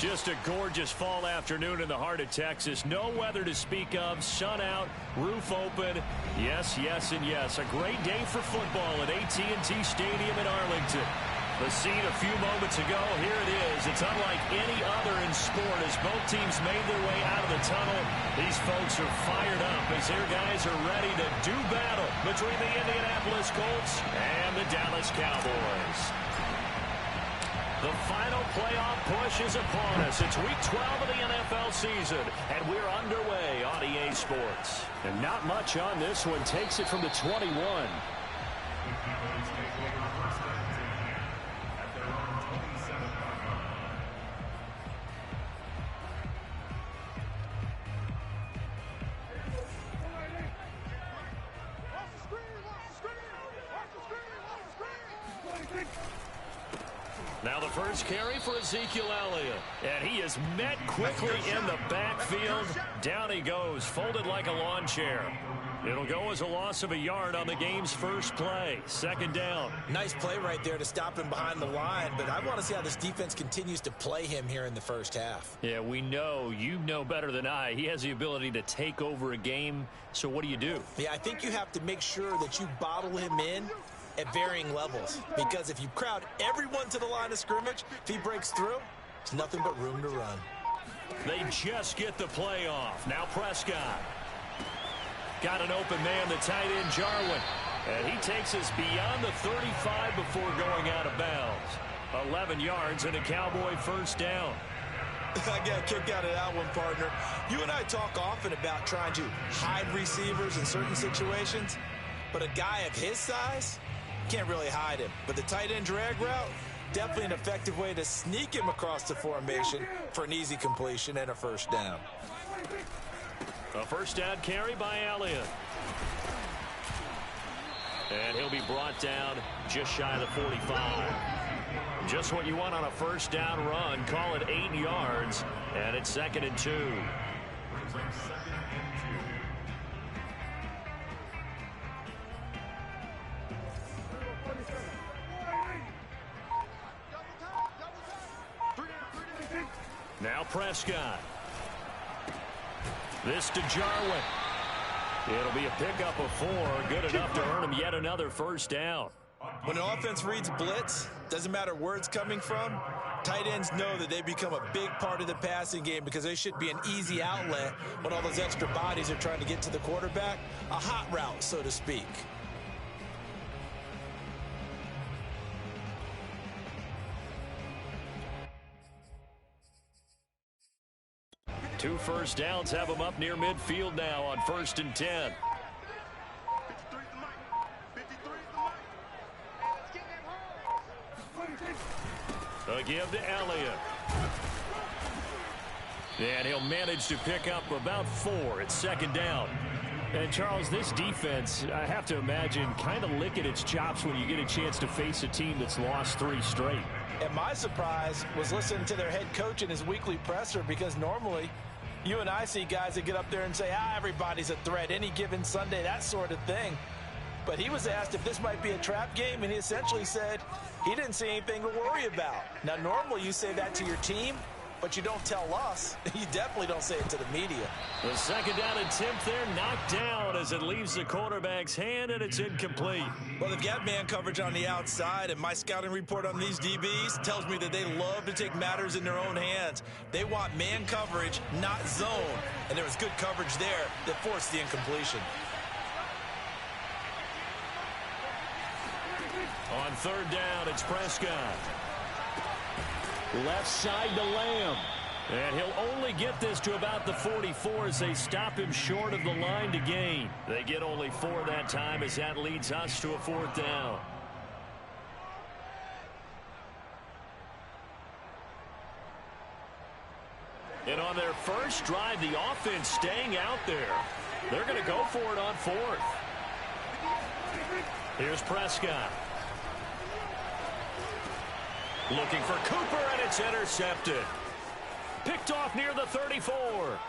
Just a gorgeous fall afternoon in the heart of Texas. No weather to speak of. Sun out, roof open. Yes, yes, and yes. A great day for football at AT&T Stadium in Arlington. The scene a few moments ago, here it is. It's unlike any other in sport as both teams made their way out of the tunnel. These folks are fired up as their guys are ready to do battle between the Indianapolis Colts and the Dallas Cowboys. The final playoff push is upon us. It's week 12 of the NFL season, and we're underway on EA Sports. And not much on this one. Takes it from the 21. Now the first carry for Ezekiel Elliott. And he is met quickly in the backfield. Down he goes, folded like a lawn chair. It'll go as a loss of a yard on the game's first play. Second down. Nice play right there to stop him behind the line, but I want to see how this defense continues to play him here in the first half. Yeah, we know. You know better than I. He has the ability to take over a game. So what do you do? Yeah, I think you have to make sure that you bottle him in at varying levels, because if you crowd everyone to the line of scrimmage, if he breaks through, there's nothing but room to run. They just get the play off. Now Prescott. Got an open man, the tight end Jarwin. And he takes us beyond the 35 before going out of bounds. 11 yards and a Cowboy first down. I got a kick out of that one, partner. You and I talk often about trying to hide receivers in certain situations, but a guy of his size can't really hide him. But the tight end drag route, definitely an effective way to sneak him across the formation for an easy completion and a first down. A first down carry by Elliott. And he'll be brought down just shy of the 45. Just what you want on a first down run. Call it 8 yards. And it's 2nd and 2. Now Prescott. This to Jarwin. It'll be a pickup of 4. Good enough to earn him yet another first down. When an offense reads blitz, doesn't matter where it's coming from, tight ends know that they become a big part of the passing game because they should be an easy outlet when all those extra bodies are trying to get to the quarterback. A hot route, so to speak. Two first downs have them up near midfield now on 1st and 10. A give to Elliott. And he'll manage to pick up about 4 at 2nd down. And, Charles, this defense, I have to imagine, kind of licking its chops when you get a chance to face a team that's lost 3 straight. And my surprise was listening to their head coach in his weekly presser, because normally you and I see guys that get up there and say, everybody's a threat any given Sunday, that sort of thing. But he was asked if this might be a trap game, and he essentially said he didn't see anything to worry about. Now, normally you say that to your team, but you don't tell us. You definitely don't say it to the media. The 2nd down attempt there knocked down as it leaves the quarterback's hand, and it's incomplete. Well, they've got man coverage on the outside, and my scouting report on these DBs tells me that they love to take matters in their own hands. They want man coverage, not zone. And there was good coverage there that forced the incompletion. On 3rd down, it's Prescott. Left side to Lamb. And he'll only get this to about the 44 as they stop him short of the line to gain. They get only 4 that time as that leads us to a 4th down. And on their first drive, the offense staying out there. They're going to go for it on 4th. Here's Prescott. Looking for Cooper, and it's intercepted. Picked off near the 34.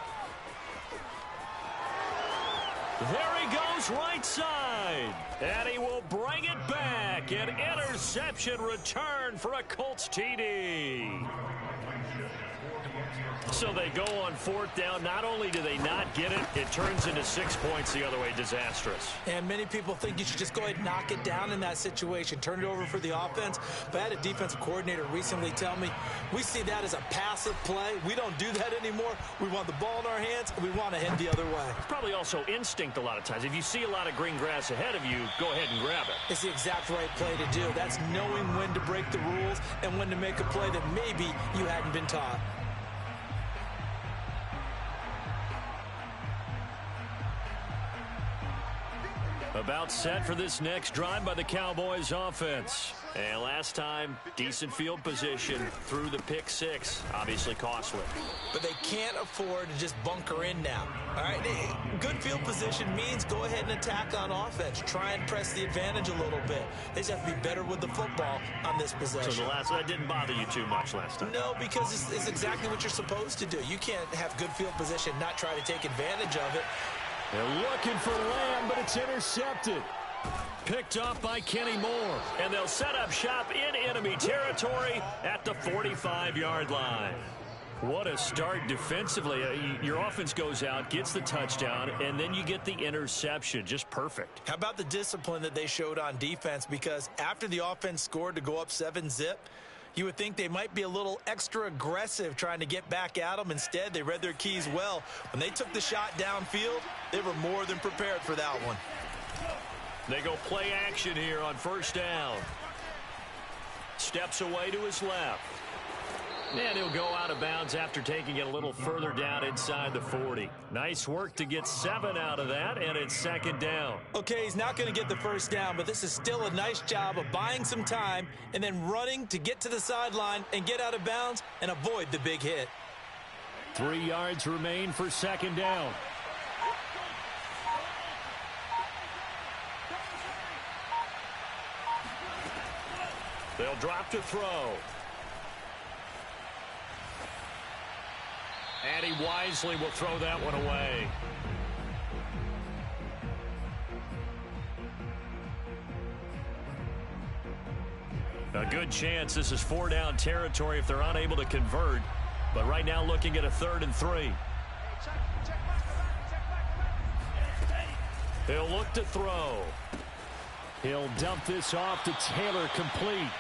There he goes right side. And he will bring it back. An interception return for a Colts TD. So they go on fourth down. Not only do they not get it, it turns into 6 points the other way. Disastrous. And many people think you should just go ahead and knock it down in that situation. Turn it over for the offense. But I had a defensive coordinator recently tell me, we see that as a passive play. We don't do that anymore. We want the ball in our hands, and we want to head the other way. It's probably also instinct a lot of times. If you see a lot of green grass ahead of you, go ahead and grab it. It's the exact right play to do. That's knowing when to break the rules and when to make a play that maybe you hadn't been taught. About set for this next drive by the Cowboys offense. And last time, decent field position through the pick six. Obviously costly. But they can't afford to just bunker in now. All right, good field position means go ahead and attack on offense. Try and press the advantage a little bit. They just have to be better with the football on this possession. So that didn't bother you too much last time? No, because it's exactly what you're supposed to do. You can't have good field position, not try to take advantage of it. They're looking for Lamb, but it's intercepted. Picked off by Kenny Moore. And they'll set up shop in enemy territory at the 45-yard line. What a start defensively. Your offense goes out, gets the touchdown, and then you get the interception. Just perfect. How about the discipline that they showed on defense? Because after the offense scored to go up 7-zip, you would think they might be a little extra aggressive trying to get back at them. Instead, they read their keys well. When they took the shot downfield, they were more than prepared for that one. They go play action here on first down. Steps away to his left. And he'll go out of bounds after taking it a little further down inside the 40. Nice work to get 7 out of that, and it's second down. Okay, he's not going to get the first down, but this is still a nice job of buying some time and then running to get to the sideline and get out of bounds and avoid the big hit. 3 yards remain for second down. They'll drop to throw. And he wisely will throw that one away. A good chance this is 4-down territory if they're unable to convert. But right now looking at a 3rd and 3. He'll look to throw. He'll dump this off to Taylor, complete.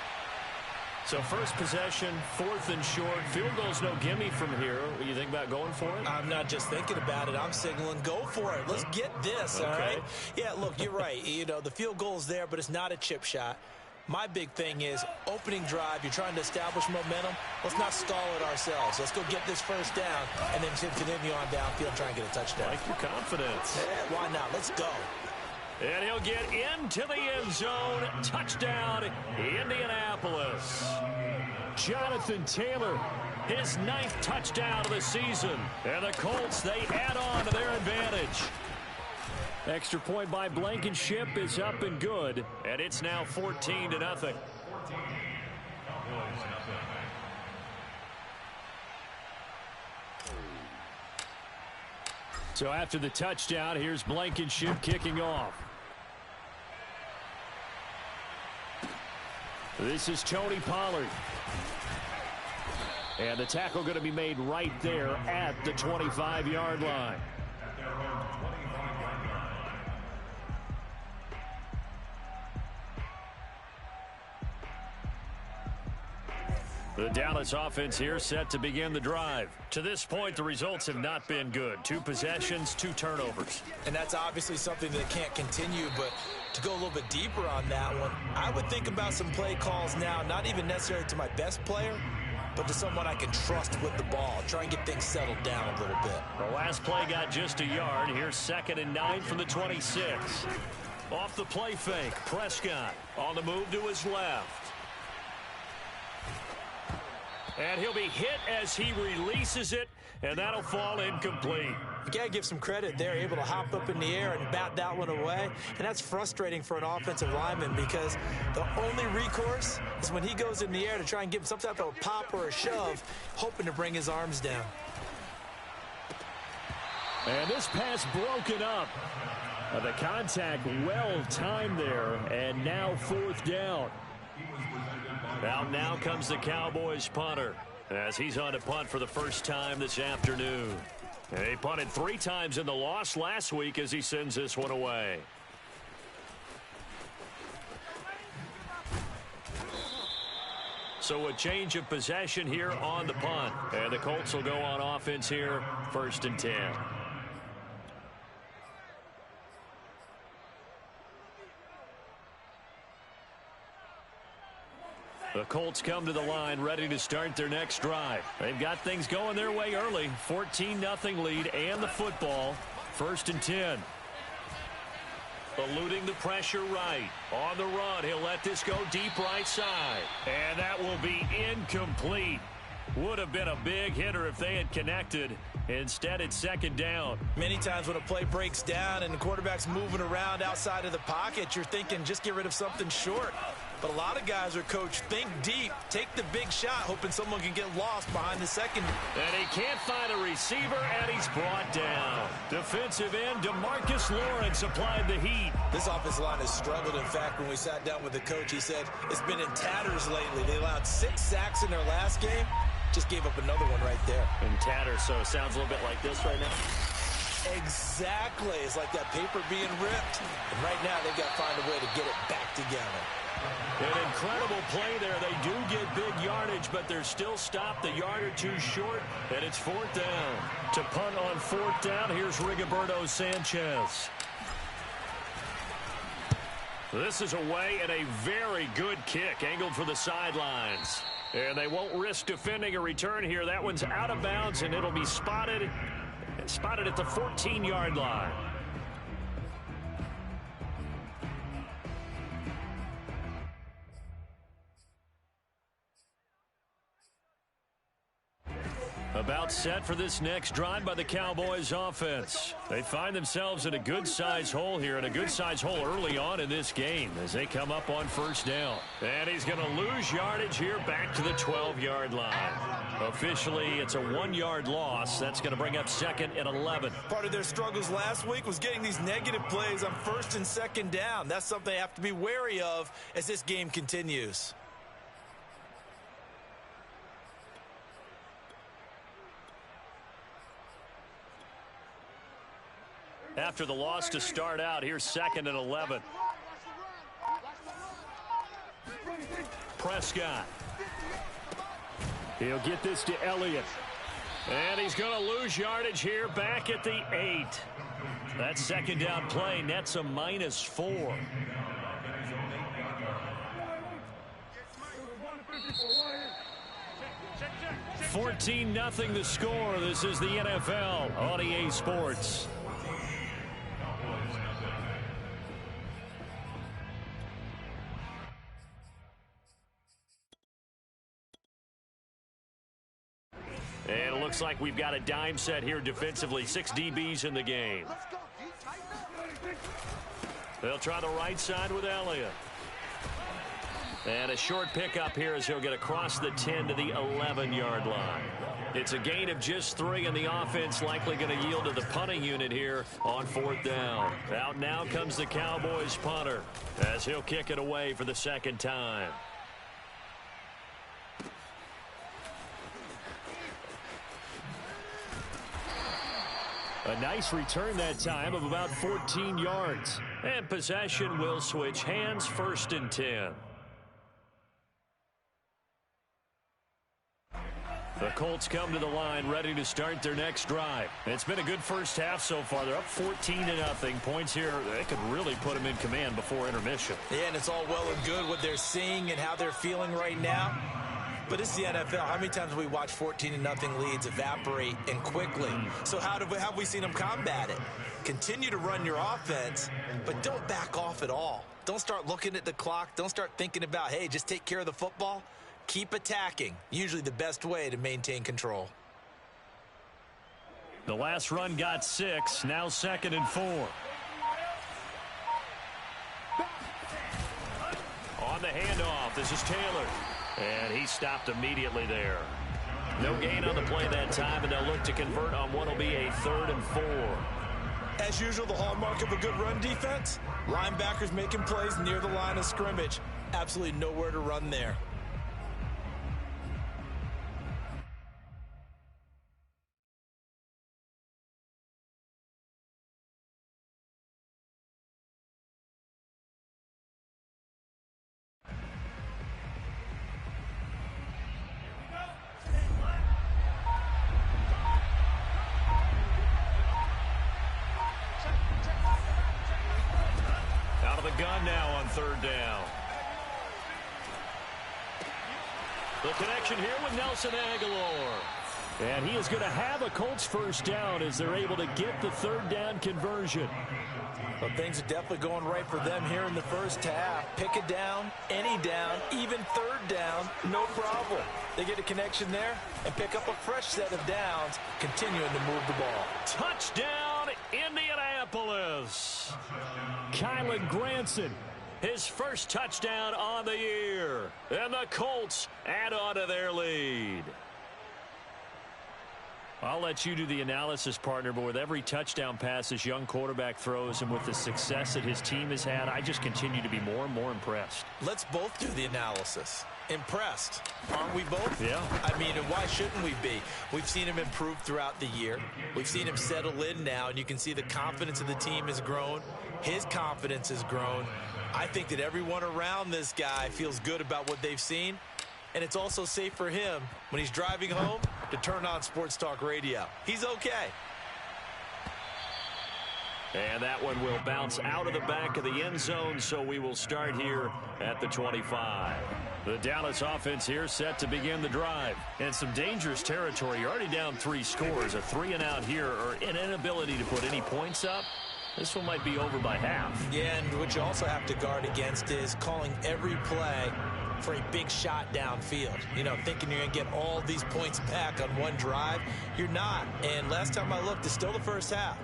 So first possession, 4th and short. Field goal's no gimme from here. What do you think about going for it? I'm not just thinking about it. I'm signaling go for it. Let's get this, all right? Yeah, look, you're right. You know, the field goal's there, but it's not a chip shot. My big thing is opening drive. You're trying to establish momentum. Let's not stall it ourselves. Let's go get this first down and then continue on downfield and try and get a touchdown. Like your confidence. Yeah, why not? Let's go. And he'll get into the end zone. Touchdown, Indianapolis. Jonathan Taylor, his 9th touchdown of the season. And the Colts, they add on to their advantage. Extra point by Blankenship is up and good. And it's now 14-0. So after the touchdown, here's Blankenship kicking off. This is Tony Pollard. And the tackle going to be made right there at the 25-yard line. The Dallas offense here set to begin the drive. To this point, the results have not been good. 2 possessions, 2 turnovers. And that's obviously something that can't continue, but to go a little bit deeper on that one, I would think about some play calls now, not even necessarily to my best player, but to someone I can trust with the ball. Try and get things settled down a little bit. The last play got just a yard. Here's 2nd and 9 from the 26. Off the play fake, Prescott on the move to his left. And he'll be hit as he releases it, and that'll fall incomplete. You got to give some credit there, able to hop up in the air and bat that one away. And that's frustrating for an offensive lineman because the only recourse is when he goes in the air to try and give him some type of a pop or a shove, hoping to bring his arms down. And this pass broken up. The contact well timed there, and now 4th down. Now comes the Cowboys punter. as he's on to punt for the first time this afternoon. And he punted 3 times in the loss last week as he sends this one away. So a change of possession here on the punt. And the Colts will go on offense here, 1st and 10. The Colts come to the line ready to start their next drive. They've got things going their way early. 14-0 lead and the football. 1st and 10. Eluding the pressure right. On the run, he'll let this go deep right side. And that will be incomplete. Would have been a big hitter if they had connected. Instead, it's 2nd down. Many times when a play breaks down and the quarterback's moving around outside of the pocket, you're thinking just get rid of something short. But a lot of guys are coached, think deep, take the big shot, hoping someone can get lost behind the second. And he can't find a receiver, and he's brought down. Defensive end DeMarcus Lawrence applied the heat. This offensive line has struggled. In fact, when we sat down with the coach, he said it's been in tatters lately. They allowed 6 sacks in their last game. Just gave up another one right there. In tatters, so it sounds a little bit like this right now. Exactly. It's like that paper being ripped. And right now, they've got to find a way to get it back together. An incredible play there. They do get big yardage, but they're still stopped a yard or 2 short, and it's 4th down. To punt on 4th down, here's Rigoberto Sanchez. This is away and a very good kick, angled for the sidelines. And they won't risk defending a return here. That one's out of bounds, and it'll be spotted at the 14-yard line. About set for this next drive by the Cowboys offense. They find themselves in a good-sized hole here, and a good-sized hole early on in this game as they come up on 1st down. And he's going to lose yardage here back to the 12-yard line. Officially, it's a 1-yard loss. That's going to bring up 2nd and 11. Part of their struggles last week was getting these negative plays on 1st and 2nd down. That's something they have to be wary of as this game continues. After the loss to start out, here's 2nd and 11. Prescott. He'll get this to Elliott. And he's going to lose yardage here back at the 8. That 2nd down play nets a -4. $14-0 the score. This is the NFL on EA Sports. And it looks like we've got a dime set here defensively. 6 DBs in the game. They'll try the right side with Elliott. And a short pickup here as he'll get across the 10 to the 11-yard line. It's a gain of just 3, and the offense likely going to yield to the punting unit here on 4th down. Out now comes the Cowboys punter as he'll kick it away for the 2nd time. A nice return that time of about 14 yards. And possession will switch hands, 1st and 10. The Colts come to the line ready to start their next drive. It's been a good first half so far. They're up 14-0. Points here, they could really put them in command before intermission. Yeah, and it's all well and good what they're seeing and how they're feeling right now. But it's the NFL. How many times have we watched 14-0 leads evaporate and quickly? So how have we seen them combat it? Continue to run your offense, but don't back off at all. Don't start looking at the clock. Don't start thinking about, hey, just take care of the football. Keep attacking. Usually the best way to maintain control. The last run got 6. Now 2nd and 4. On the handoff, this is Taylor. And he stopped immediately there. No gain on the play that time, and they'll look to convert on what will be a 3rd and 4. As usual, the hallmark of a good run defense, linebackers making plays near the line of scrimmage. Absolutely nowhere to run there. third down. The connection here with Nelson Aguilar. And he is going to have a Colts first down as they're able to get the third down conversion. Well, things are definitely going right for them here in the first half. Pick a down, any down, even third down, no problem. They get a connection there and pick up a fresh set of downs, continuing to move the ball. Touchdown, Indianapolis. Kylan Granson, his first touchdown on the year. And the Colts add on to their lead. I'll let you do the analysis, partner, but with every touchdown pass this young quarterback throws and with the success that his team has had, I just continue to be more and more impressed. Let's both do the analysis. Impressed, aren't we both? Yeah. I mean, and why shouldn't we be? We've seen him improve throughout the year. We've seen him settle in now, and you can see the confidence of the team has grown. His confidence has grown. I think that everyone around this guy feels good about what they've seen. And it's also safe for him when he's driving home to turn on Sports Talk Radio. He's okay. And that one will bounce out of the back of the end zone, so we will start here at the 25. The Dallas offense here set to begin the drive. And some dangerous territory. You're already down 3 scores. A 3-and-out here, or an inability to put any points up. This one might be over by half. Yeah, and what you also have to guard against is calling every play for a big shot downfield. You know, thinking you're going to get all these points back on one drive. You're not. And last time I looked, it's still the first half.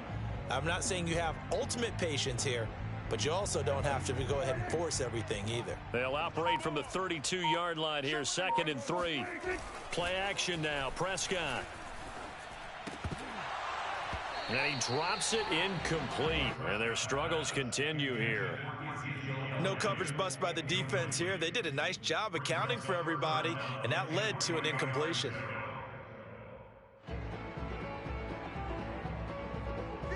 I'm not saying you have ultimate patience here, but you also don't have to go ahead and force everything either. They'll operate from the 32-yard line here, 2nd and 3. Play action now, Prescott. And he drops it incomplete. And their struggles continue here. No coverage bust by the defense here. They did a nice job accounting for everybody, and that led to an incompletion.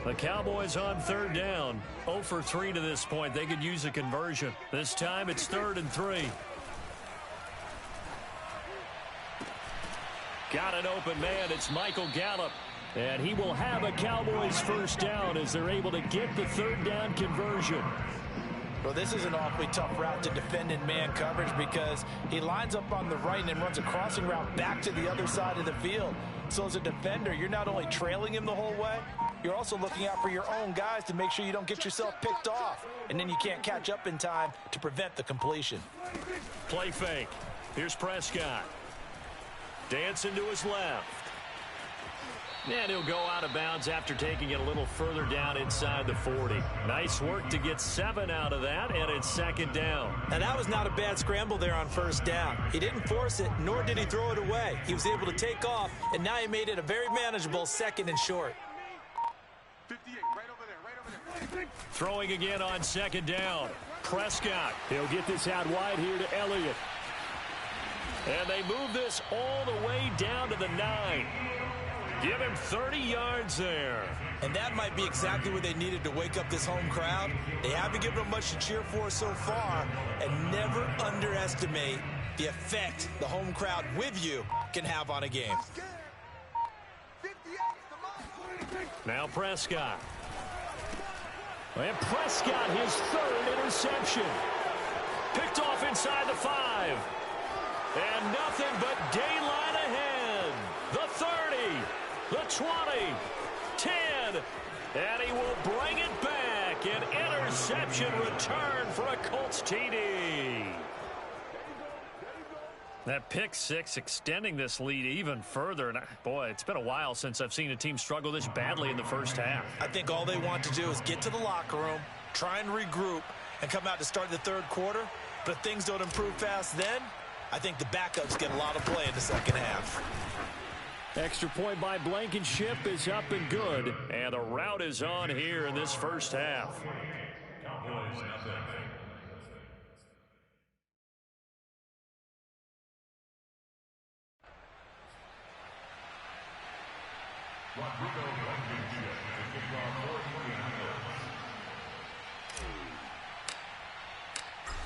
The Cowboys on third down. 0 for 3 to this point. They could use a conversion. This time it's 3rd and 3. Got an open man. It's Michael Gallup. And he will have a Cowboys first down as they're able to get the third down conversion. Well, this is an awfully tough route to defend in man coverage because he lines up on the right and then runs a crossing route back to the other side of the field. So as a defender, you're not only trailing him the whole way, you're also looking out for your own guys to make sure you don't get yourself picked off. And then you can't catch up in time to prevent the completion. Play fake. Here's Prescott. Dancing to his left. And he'll go out of bounds after taking it a little further down inside the 40. Nice work to get 7 out of that, and it's 2nd down. Now, that was not a bad scramble there on first down. He didn't force it, nor did he throw it away. He was able to take off, and now he made it a very manageable 2nd and short. 58, right over there. Throwing again on 2nd down. Prescott. He'll get this out wide here to Elliott. And they move this all the way down to the 9. Give him 30 yards there. And that might be exactly what they needed to wake up this home crowd. They haven't given them much to cheer for so far, and never underestimate the effect the home crowd with you can have on a game. Now Prescott. And Prescott, his 3rd interception. Picked off inside the 5. And nothing but daylight ahead. The 30. The 20, 10, and he will bring it back. An interception return for a Colts TD. That pick 6 extending this lead even further. And boy, it's been a while since I've seen a team struggle this badly in the first half. I think all they want to do is get to the locker room, try and regroup, and come out to start the 3rd quarter. But if things don't improve fast then, I think the backups get a lot of play in the 2nd half. Extra point by Blankenship is up and good. And the route is on here in this first half.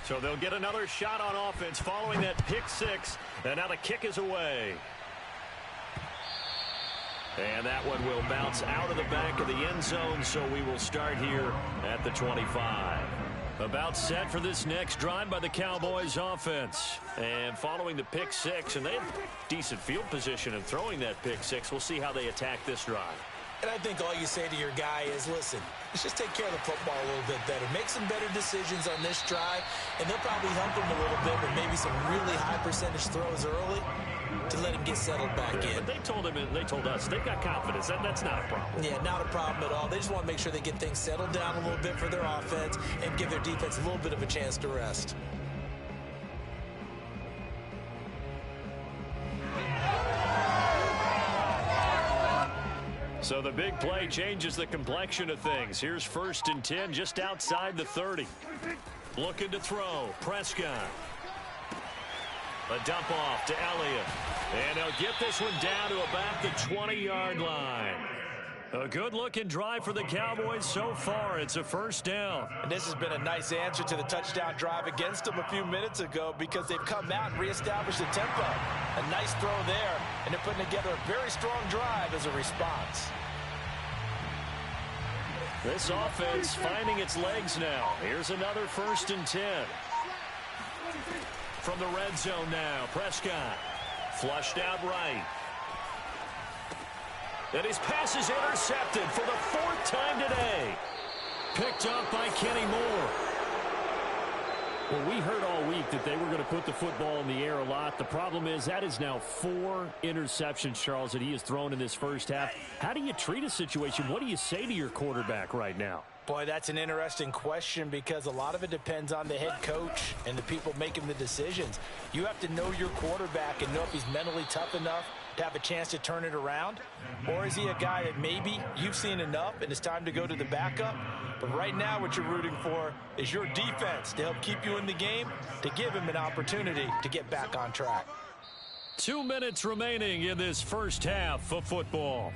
So they'll get another shot on offense following that pick 6. And now the kick is away. And that one will bounce out of the back of the end zone, so we will start here at the 25. About set for this next drive by the Cowboys offense. And following the pick six, and they have decent field position in throwing that pick six. We'll see how they attack this drive. And I think all you say to your guy is, listen, let's just take care of the football a little bit better. Make some better decisions on this drive, and they'll probably help him a little bit with maybe some really high percentage throws early to let him get settled back in. But they told us they've got confidence. That's not a problem. Yeah, not a problem at all. They just want to make sure they get things settled down a little bit for their offense and give their defense a little bit of a chance to rest. So the big play changes the complexion of things. Here's 1st and 10 just outside the 30. Looking to throw. Prescott. A dump off to Elliott. And they'll get this one down to about the 20-yard line. A good-looking drive for the Cowboys so far. It's a 1st down. And this has been a nice answer to the touchdown drive against them a few minutes ago because they've come out and reestablished the tempo. A nice throw there, and they're putting together a very strong drive as a response. This offense finding its legs now. Here's another 1st and 10. From the red zone now, Prescott. Flushed out right. And his pass is intercepted for the 4th time today. Picked up by Kenny Moore. Well, we heard all week that they were going to put the football in the air a lot. The problem is that is now 4 interceptions, Charles, that he has thrown in this first half. How do you treat a situation? What do you say to your quarterback right now? Boy, that's an interesting question because a lot of it depends on the head coach and the people making the decisions. You have to know your quarterback and know if he's mentally tough enough to have a chance to turn it around, or is he a guy that maybe you've seen enough and it's time to go to the backup? But right now what you're rooting for is your defense to help keep you in the game, to give him an opportunity to get back on track. 2 minutes remaining in this first half of football.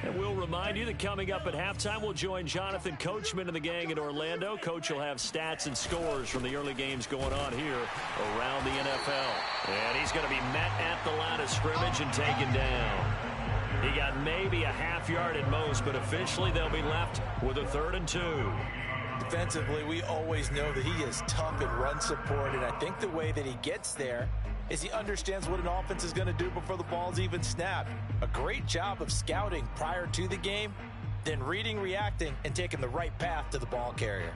And we'll remind you that coming up at halftime, we'll join Jonathan Coachman and the gang in Orlando. Coach will have stats and scores from the early games going on here around the NFL. And he's going to be met at the line of scrimmage and taken down. He got maybe a half yard at most, but officially they'll be left with a 3rd and 2. Defensively, we always know that he is tough in run support, and I think the way that he gets there is he understands what an offense is going to do before the ball's even snapped. A great job of scouting prior to the game, then reading, reacting, and taking the right path to the ball carrier.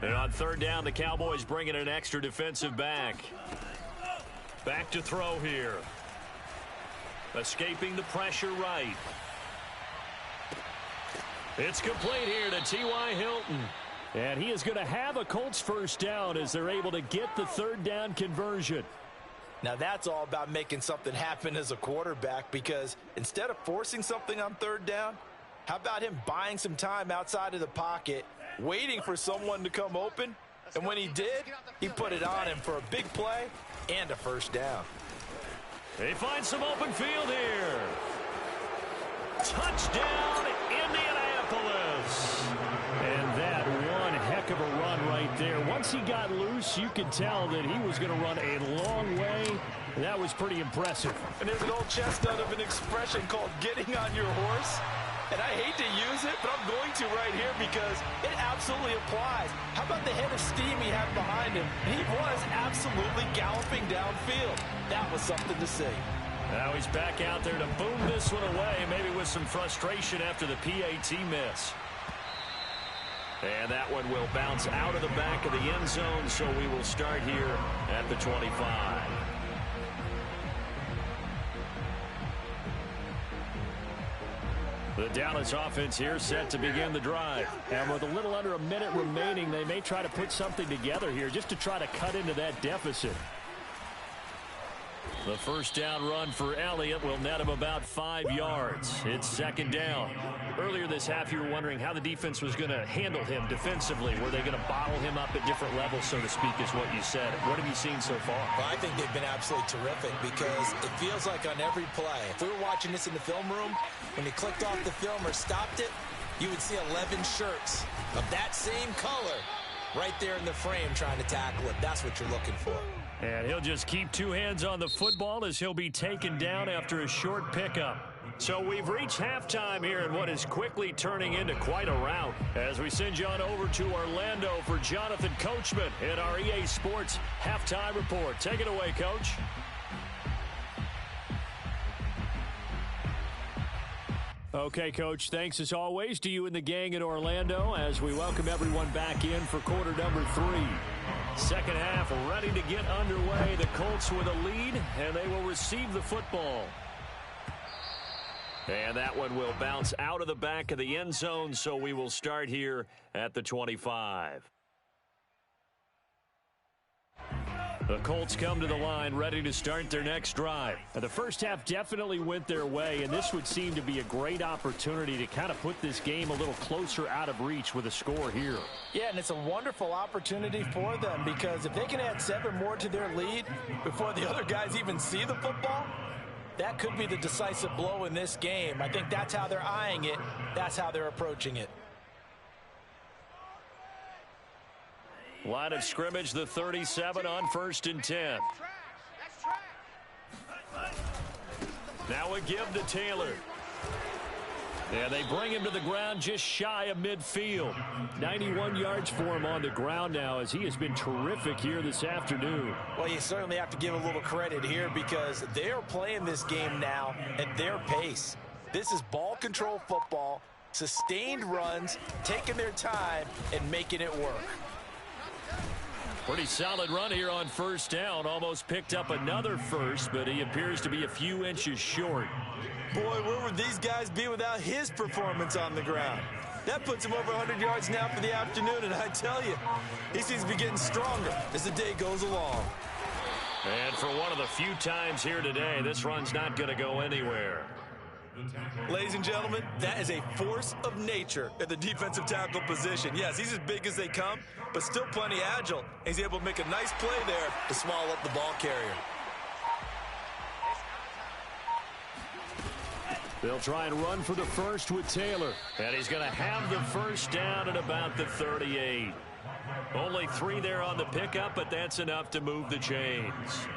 And on 3rd down, the Cowboys bring in an extra defensive back. Back to throw here. Escaping the pressure right. It's complete here to T.Y. Hilton. And he is going to have a Colts 1st down as they're able to get the 3rd down conversion. Now that's all about making something happen as a quarterback, because instead of forcing something on 3rd down, how about him buying some time outside of the pocket, waiting for someone to come open, and when he did, he put it on him for a big play and a 1st down. They find some open field here. Touchdown, Indianapolis. And that one heck of a run right there. Once he got loose, you could tell that he was going to run a long way. That was pretty impressive. And there's an old chestnut of an expression called getting on your horse. And I hate to use it, but I'm going to right here because it absolutely applies. How about the head of steam he had behind him? He was absolutely galloping downfield. That was something to see. Now he's back out there to boom this one away, maybe with some frustration after the PAT miss. And that one will bounce out of the back of the end zone, so we will start here at the 25. The Dallas offense here set to begin the drive. And with a little under a minute remaining, they may try to put something together here just to try to cut into that deficit. The 1st down run for Elliott will net him about 5 yards. It's 2nd down. Earlier this half, you were wondering how the defense was going to handle him defensively. Were they going to bottle him up at different levels, so to speak, is what you said. What have you seen so far? Well, I think they've been absolutely terrific because it feels like on every play, if we were watching this in the film room, when he clicked off the film or stopped it, you would see 11 shirts of that same color right there in the frame trying to tackle it. That's what you're looking for. And he'll just keep two hands on the football as he'll be taken down after a short pickup. So we've reached halftime here in what is quickly turning into quite a rout as we send you on over to Orlando for Jonathan Coachman in our EA Sports Halftime Report. Take it away, Coach. Okay, Coach, thanks as always to you and the gang in Orlando as we welcome everyone back in for quarter number 3. Second half ready to get underway. The Colts with a lead, and they will receive the football. And that one will bounce out of the back of the end zone, so we will start here at the 25. The Colts come to the line ready to start their next drive. Now, the first half definitely went their way, and this would seem to be a great opportunity to kind of put this game a little closer out of reach with a score here. Yeah, and it's a wonderful opportunity for them because if they can add 7 more to their lead before the other guys even see the football, that could be the decisive blow in this game. I think that's how they're eyeing it. That's how they're approaching it. Line of scrimmage, the 37 on 1st and 10. Now a give to Taylor. And they bring him to the ground just shy of midfield. 91 yards for him on the ground now as he has been terrific here this afternoon. Well, you certainly have to give a little credit here because they are playing this game now at their pace. This is ball control football, sustained runs, taking their time and making it work. Pretty solid run here on 1st down. Almost picked up another first, but he appears to be a few inches short. Boy, where would these guys be without his performance on the ground? That puts him over 100 yards now for the afternoon, and I tell you, he seems to be getting stronger as the day goes along. And for one of the few times here today, this run's not going to go anywhere. Ladies and gentlemen, that is a force of nature at the defensive tackle position. Yes, he's as big as they come, but still plenty agile. He's able to make a nice play there to swallow up the ball carrier. They'll try and run for the first with Taylor. And he's going to have the first down at about the 38. Only 3 there on the pickup, but that's enough to move the chains.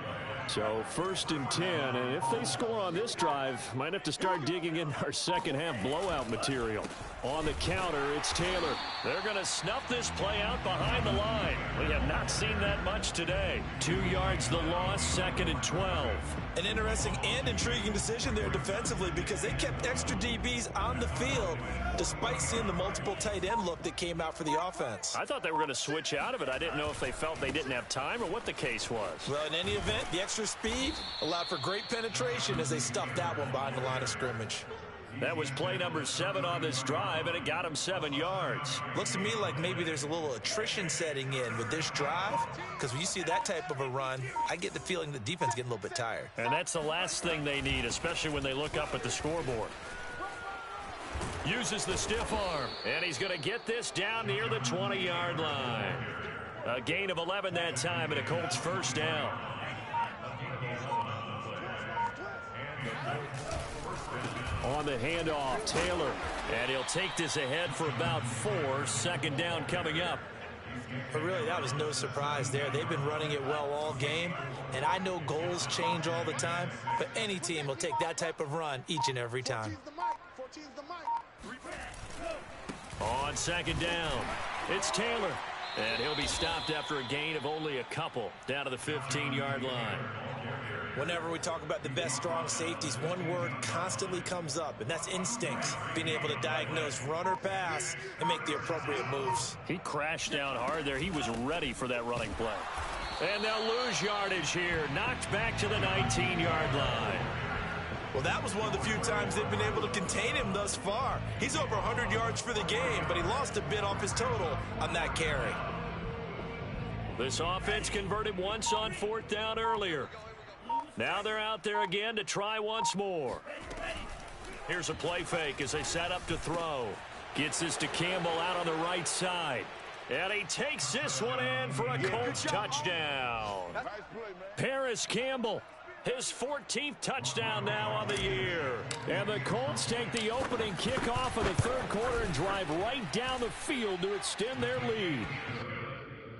So 1st and 10, and if they score on this drive, might have to start digging in our second half blowout material. On the counter, it's Taylor. They're going to snuff this play out behind the line. We have not seen that much today. 2 yards the loss, 2nd and 12. An interesting and intriguing decision there defensively because they kept extra DBs on the field despite seeing the multiple tight end look that came out for the offense. I thought they were going to switch out of it. I didn't know if they felt they didn't have time or what the case was. Well, in any event, the extra speed allowed for great penetration as they stuffed that one behind the line of scrimmage. That was play number 7 on this drive, and it got him 7 yards. Looks to me like maybe there's a little attrition setting in with this drive, because when you see that type of a run, I get the feeling the defense getting a little bit tired. And that's the last thing they need, especially when they look up at the scoreboard. Uses the stiff arm, and he's going to get this down near the 20-yard line. A gain of 11 that time, and a Colts first down. On the handoff, Taylor. And he'll take this ahead for about 4. 2nd down coming up. But really, that was no surprise there. They've been running it well all game. And I know goals change all the time, but any team will take that type of run each and every time. On 2nd down, it's Taylor. And he'll be stopped after a gain of only a couple down to the 15-yard line. Whenever we talk about the best strong safeties, one word constantly comes up, and that's instinct. Being able to diagnose run or pass and make the appropriate moves. He crashed down hard there. He was ready for that running play. And they'll lose yardage here. Knocked back to the 19-yard line. Well, that was one of the few times they've been able to contain him thus far. He's over 100 yards for the game, but he lost a bit off his total on that carry. This offense converted once on 4th down earlier. Now they're out there again to try once more. Here's a play fake as they set up to throw. Gets this to Campbell out on the right side. And he takes this one in for a Colts touchdown. Paris Campbell His 14th touchdown now on the year. And the Colts take the opening kickoff of the third quarter and drive right down the field to extend their lead.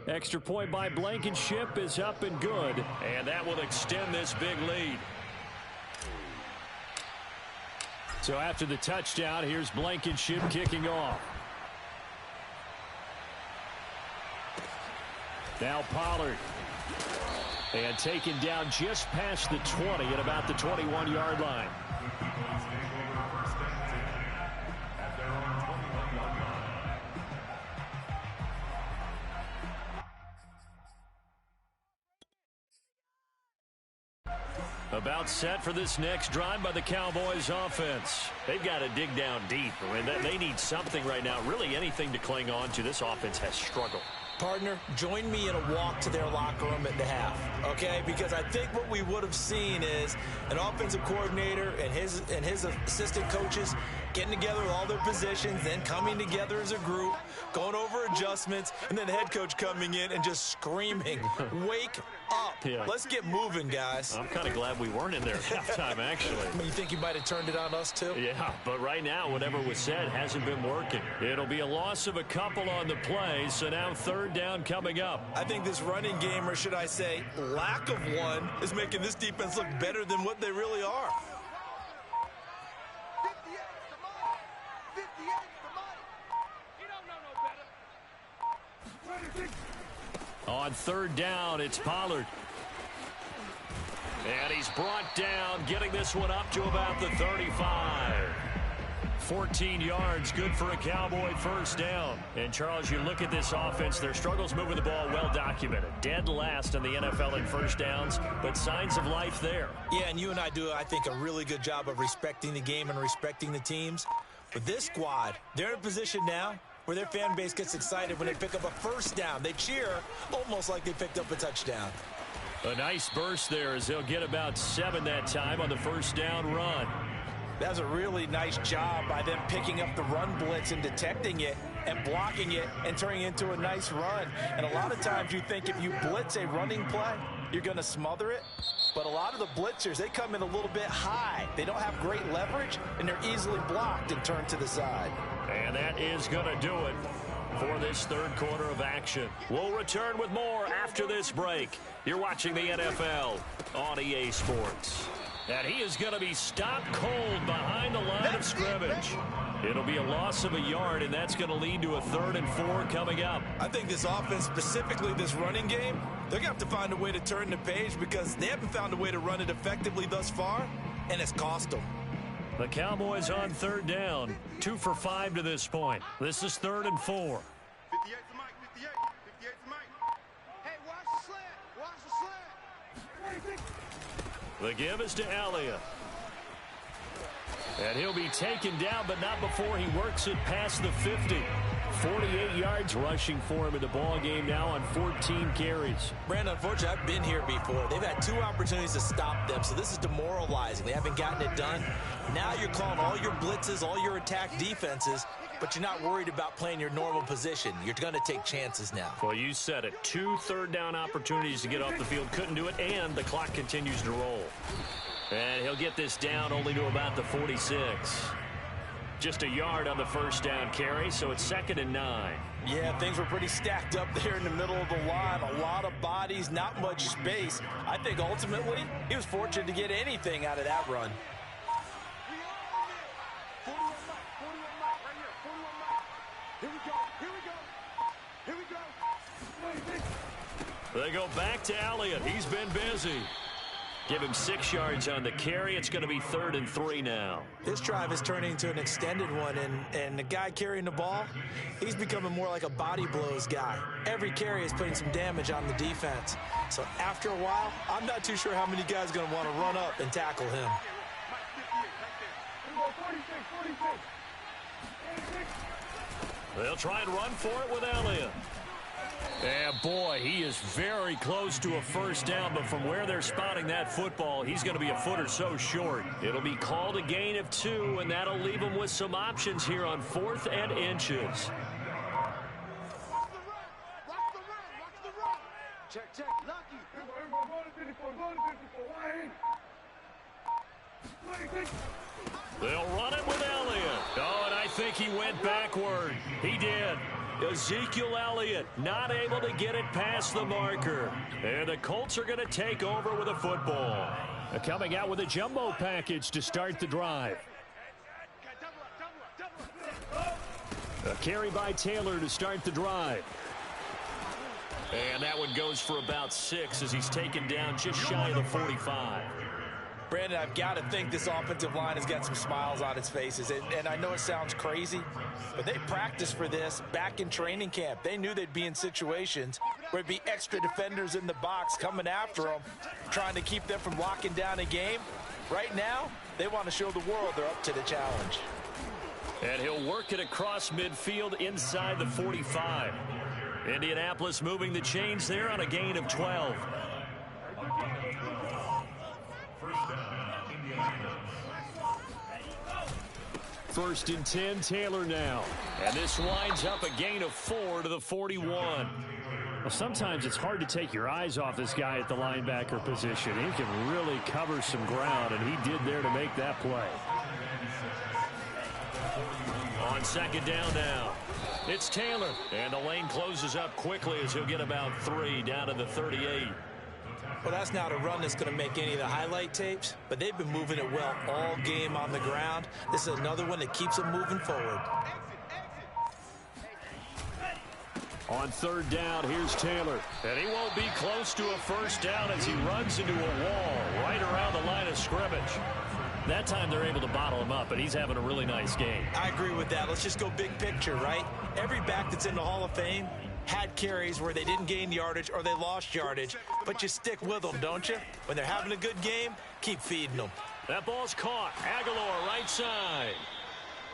Extra point by Blankenship is up and good. And that will extend this big lead. So after the touchdown, here's Blankenship kicking off. Now Pollard. And taken down just past the 20 at about the 21-yard line. About set for this next drive by the Cowboys offense. They've got to dig down deep. I mean, they need something right now, really anything to cling on to. This offense has struggled. Partner, join me in a walk to their locker room at the half, okay? Because I think what we would have seen is an offensive coordinator and his assistant coaches getting together with all their positions, then coming together as a group, going over adjustments, and then the head coach coming in and just screaming, wake up. Yeah. Let's get moving, guys. I'm kind of glad we weren't in there at halftime, actually. I mean, you think you might have turned it on us, too? Yeah, but right now, whatever was said hasn't been working. It'll be a loss of a couple on the play, so now third down coming up. I think this running game, or should I say lack of one, is making this defense look better than what they really are. On third down, it's Pollard. And he's brought down, getting this one up to about the 35. 14 yards, good for a Cowboy first down. And, Charles, you look at this offense, their struggles moving the ball well documented. Dead last in the NFL in first downs, but signs of life there. Yeah, and you and I do, I think, a really good job of respecting the game and respecting the teams. But this squad, they're in a position now where their fan base gets excited when they pick up a first down. They cheer almost like they picked up a touchdown. A nice burst there as they'll get about 7 that time on the first down run. That was a really nice job by them picking up the run blitz and detecting it and blocking it and turning it into a nice run. And a lot of times you think if you blitz a running play, you're going to smother it. But a lot of the blitzers, they come in a little bit high. They don't have great leverage, and they're easily blocked and turned to the side. And that is going to do it for this third quarter of action. We'll return with more after this break. You're watching the NFL on EA Sports. And he is going to be stopped cold behind the line of scrimmage. It'll be a loss of a yard, and that's going to lead to a 3rd and 4 coming up. I think this offense, specifically this running game, they're going to have to find a way to turn the page because they haven't found a way to run it effectively thus far, and it's cost them. The Cowboys on third down, 2 for 5 to this point. This is 3rd and 4. 58 to Mike, 58. 58 to Mike. Hey, watch the slant. Watch the slant. The give is to Elliott. And he'll be taken down, but not before he works it past the 50. 48 yards rushing for him in the ball game now on 14 carries. Brandon, unfortunately, I've been here before. They've had 2 opportunities to stop them, so this is demoralizing. They haven't gotten it done. Now you're calling all your blitzes, all your attack defenses, but you're not worried about playing your normal position. You're going to take chances now. Well, you said it. 2 third-down opportunities to get off the field. Couldn't do it, and the clock continues to roll. And he'll get this down only to about the 46. Just a yard on the first down carry, so it's 2nd and 9. Yeah, things were pretty stacked up there in the middle of the line. A lot of bodies, not much space. I think ultimately he was fortunate to get anything out of that run. They go back to Elliott. He's been busy. Give him 6 yards on the carry. It's going to be 3rd and 3 now. This drive is turning into an extended one, and the guy carrying the ball, he's becoming more like a body blows guy. Every carry is putting some damage on the defense. So after a while, I'm not too sure how many guys are going to want to run up and tackle him. They'll try and run for it with Elliott. And, boy, he is very close to a first down, but from where they're spotting that football, he's going to be a foot or so short. It'll be called a gain of 2, and that'll leave him with some options here on 4th and inches. Check, check. Lucky. They'll run it with Elliott. Oh, and I think he went backward. He did. Ezekiel Elliott not able to get it past the marker. And the Colts are going to take over with a football. Coming out with a jumbo package to start the drive. A carry by Taylor to start the drive. And that one goes for about 6 as he's taken down just shy of the 45. Brandon, I've got to think this offensive line has got some smiles on its faces. And I know it sounds crazy, but they practiced for this back in training camp. They knew they'd be in situations where it'd be extra defenders in the box coming after them, trying to keep them from locking down a game. Right now, they want to show the world they're up to the challenge. And he'll work it across midfield inside the 45. Indianapolis moving the chains there on a gain of 12. First and 10, Taylor now. And this winds up a gain of 4 to the 41. Well, sometimes it's hard to take your eyes off this guy at the linebacker position. He can really cover some ground, and he did there to make that play. On second down now, it's Taylor. And the lane closes up quickly as he'll get about 3 down to the 38. Well, that's not a run that's going to make any of the highlight tapes, but they've been moving it well all game on the ground. This is another one that keeps them moving forward. On third down, here's Taylor. And he won't be close to a first down as he runs into a wall right around the line of scrimmage. That time they're able to bottle him up, and he's having a really nice game. I agree with that. Let's just go big picture, right? Every back that's in the Hall of Fame had carries where they didn't gain yardage or they lost yardage, but you stick with them, don't you? When they're having a good game, keep feeding them. That ball's caught. Aguilar right side.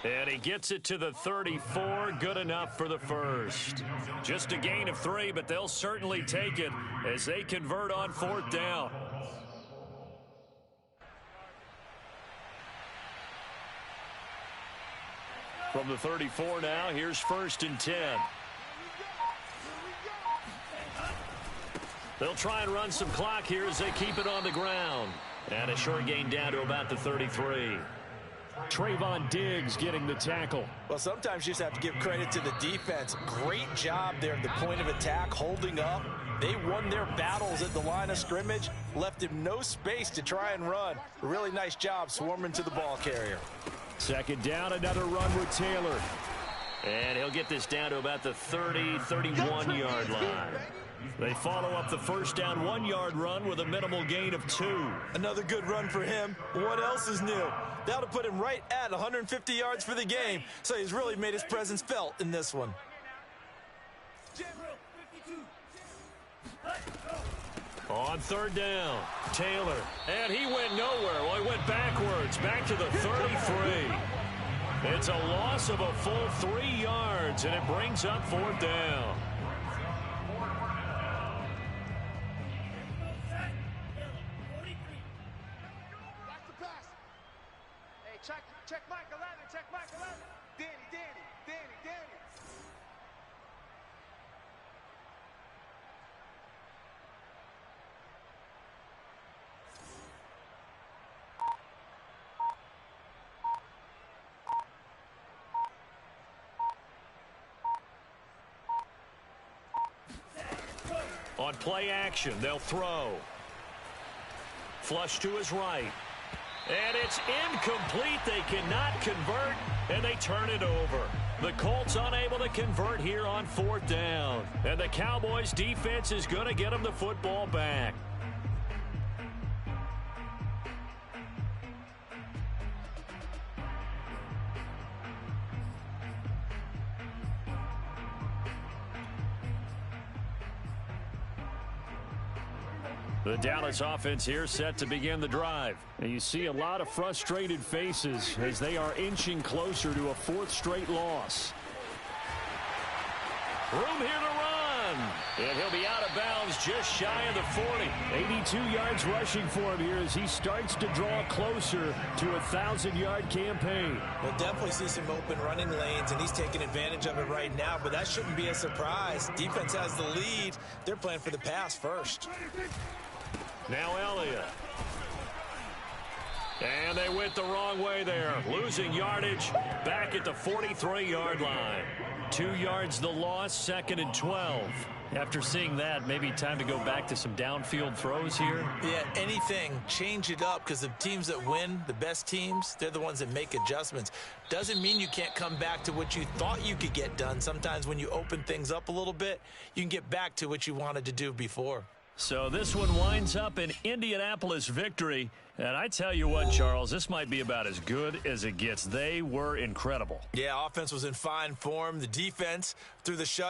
And he gets it to the 34. Good enough for the first. Just a gain of 3, but they'll certainly take it as they convert on fourth down. From the 34 now, here's first and 10. They'll try and run some clock here as they keep it on the ground. And a short gain down to about the 33. Trayvon Diggs getting the tackle. Well, sometimes you just have to give credit to the defense. Great job there at the point of attack, holding up. They won their battles at the line of scrimmage, left him no space to try and run. A really nice job swarming to the ball carrier. Second down, another run with Taylor. And he'll get this down to about the 30, 31-yard line. They follow up the first down 1-yard run with a minimal gain of 2. Another good run for him. What else is new? That'll put him right at 150 yards for the game. So he's really made his presence felt in this one. On third down, Taylor. And he went nowhere. Well, he went backwards, back to the 33. It's a loss of a full 3 yards, and it brings up fourth down. Check Mike 11, check Mike 11. Danny. On play action, they'll throw. Flush to his right. And it's incomplete. They cannot convert, and they turn it over. The Colts unable to convert here on fourth down. And the Cowboys defense is going to get them the football back. The Dallas offense here set to begin the drive. And you see a lot of frustrated faces as they are inching closer to a 4th straight loss. Room here to run. And he'll be out of bounds just shy of the 40. 82 yards rushing for him here as he starts to draw closer to a 1,000-yard campaign. We'll definitely see some open running lanes, and he's taking advantage of it right now, but that shouldn't be a surprise. Defense has the lead. They're playing for the pass first. Now Elliott. And they went the wrong way there, losing yardage back at the 43-yard line. 2 yards the loss, 2nd and 12. After seeing that, maybe time to go back to some downfield throws here. Yeah, anything. Change it up, because the teams that win, the best teams, they're the ones that make adjustments. Doesn't mean you can't come back to what you thought you could get done. Sometimes when you open things up a little bit, you can get back to what you wanted to do before. So this one winds up an Indianapolis victory. And I tell you what, Charles, this might be about as good as it gets. They were incredible. Yeah, offense was in fine form. The defense, through the shut